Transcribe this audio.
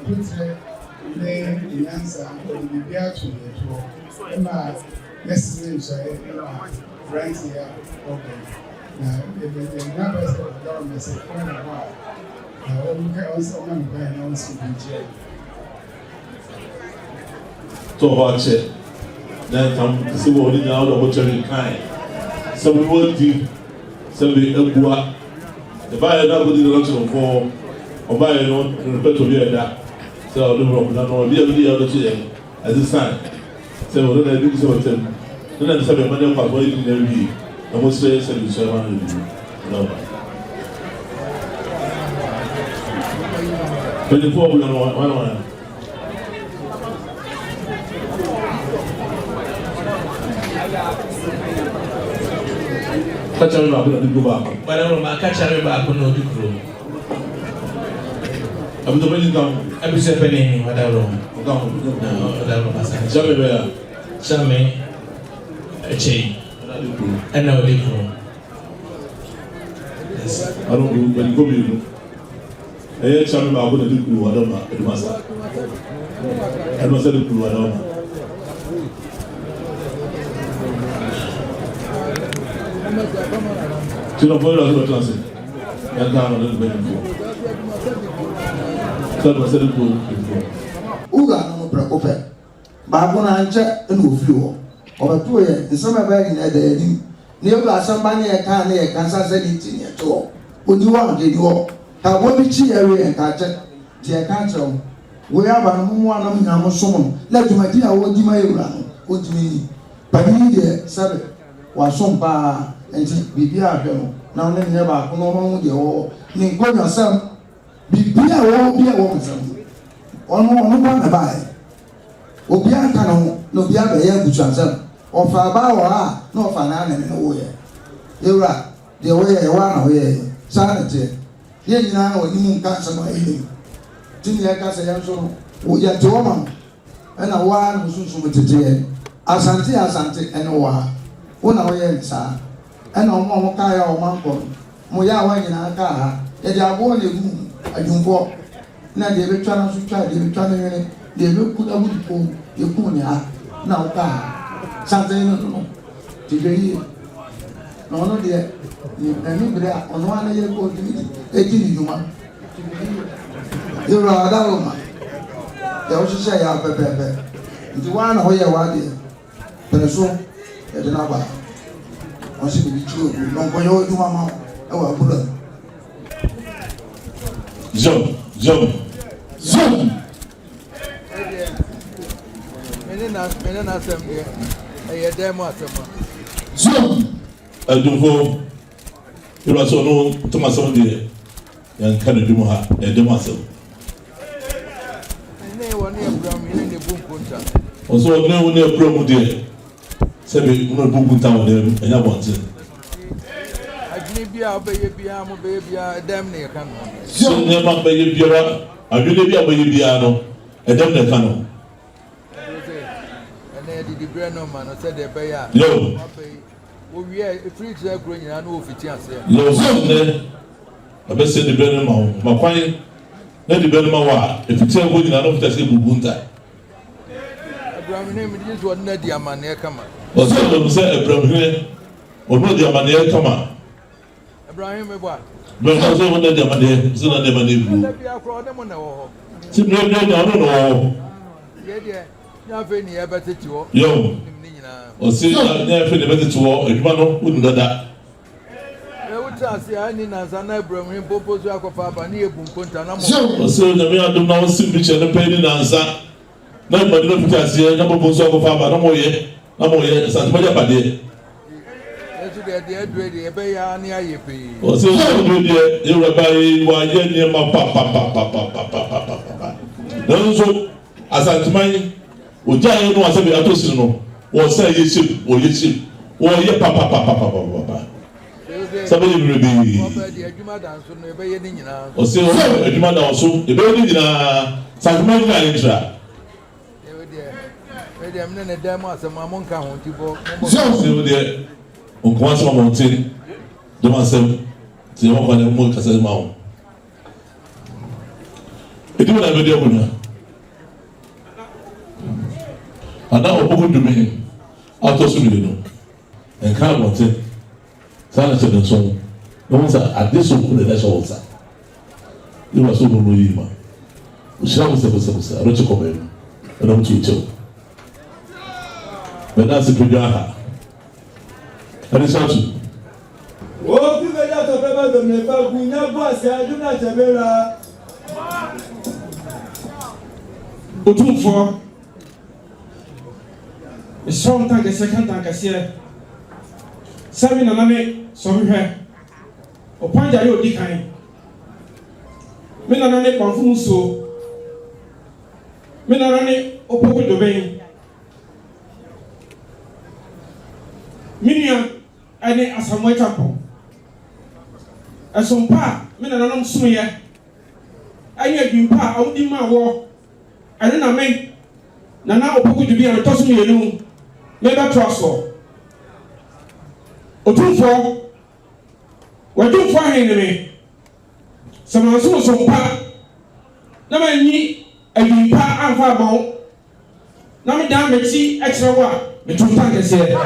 put the answer or the beer to the Emma, necessary, so friends here. Okay. Now, the numbers of the government say, quite a while. Now, also, one by announced to be jail. To watch it. Then come see what we out of what you're kind. So we will do. So we go. The buyer that would do the auction for or buy a note and repair to be a that. So the room, no, be a other children as a sign. So we're going to do so. Then I said, my name was waiting there. I must say, 7 no. 24 we don't want. Catch me back, no go back. But I don't catch me back, no do crew. I'm the money down. I be stepping what I wrong. Sammy, a chain, and now they grow. Yes, I don't do when you go in. I hear Charlie about what I do, I don't know. It must have. I must have the clue, I don't know. Tu n'as pas eu la joie de lancer. Il y a un temps, on a le même niveau. Ça doit ser le coup. Uga no preocupe. Baako na nche na ofiri ho. Obeto ye nsema ba yi na da yini. Ne yoga asamba ne ye kan ne ye kansa se ni ti ne to. Oni wa de di ho. Ta bo bi chi ye we ka che. Ti e kan che ho. Wo ya ba no mu anam nya mo som no. Na dwumadi a wo di ma yewura no. O di ni. Pani de sabe. Wa som pa enti bibia ahwe no. Na ne ne ba ko no mo de ho. Ni ko nya sam bibia wo bia wo nsam. Ono ba na ba obi aka no no obi aba ye aguchansam ofa ba wo ha no ofa na na no wo ye ewra de wo ye wa na wo ye sanete ye nyina na oni mu nka sama ile tin ye ka se ya so wo ya te wo ma na wa no sunsun metete asante ene wo ha wo na wo ye nsa ena omo ka ya o man ko mo ya wa nyina ka ha ye de abo le mu Adwumfuo na de be twa na so twa de be twa na yene de be ku da bu ko ye ku ni ha na o ka sante no ti be yi no de ni enu bre ono ana ye ko ti ni e ti ni juma yo ra da o ma ya o sha ya pepepe nti wa na ho ye wa de pere so e de na ba o si bi chu no ko yo juma ma e wa bula Zoom. Menena assembly. A demo assembly. Zoom. Adwumfuo. You must know Thomas on the young Canada Dumoha, a demo assembly. Also, no one near promo dear. 7 book town there, and I want it. Damn near can. So never by your bureau, I really be a baby piano, a damn near canon. And then the Breno man said they pay out. Yo, we are free to green and no fitness. yo, so I best say the Benema, my fine, let the Benema, if you tell me, I don't say Bunta. Abraham name is what Nadia man near come. Or so say Abraham, or what your man come on. Abraham, what? But I say, what the man, so that never knew. Let me across them on the wall. Simply, I don't know. Yeah, nothing here but it. Yo, or see, I never feel the better to war, if one wouldn't do that. I would say, I need as an Abraham, Popo, Papa, near Bunkunta. Or so the way I do now, simply and paying answer. Nobody don't put us here, number of Papa, no more yet, no more yet, as much as I did. Or so, you were by one year, my papa. No, as I mind, would I know as I was no, or say you ship, or you ship, or your papa. Somebody will be. Or say, a demand also, the baby in a Santamana intra. I'm not a demo as a mamma county. So, dear, on Quantum Mountain, the Mansell, the one more Castle Mount. Iti wala bedi akunya. Ana opoku dumi ato so mi no. Enka abote. Sana che so. No sa adeso ku na so sa. Ni wa so no yi ma. Ushira mo se ro che ko be. Ro mo chicho. Bena se tuja ha. Ani sa tu. O ki be ja to pe ba do ne ba ku nya bo ase aju na jebera. Otumfuo. Esong tanke second tanke se. Sabi na mame so hwehwe. Opanja yo di kan. Me na ne Opemsuo. Me na ne opoku doben. Minia ane asamwe chapo. Asompa me na nanom sumye. Anya dwimpa awudi ma wo. Ane na men na opoku dubi an tosu mienu. Me ba troso. Otumfuo. Wadumfuo aheneme. Samanso sompa. Na manyi adwimpa amfa bawo. Na me dan mechi ekrewa me tumpa kese.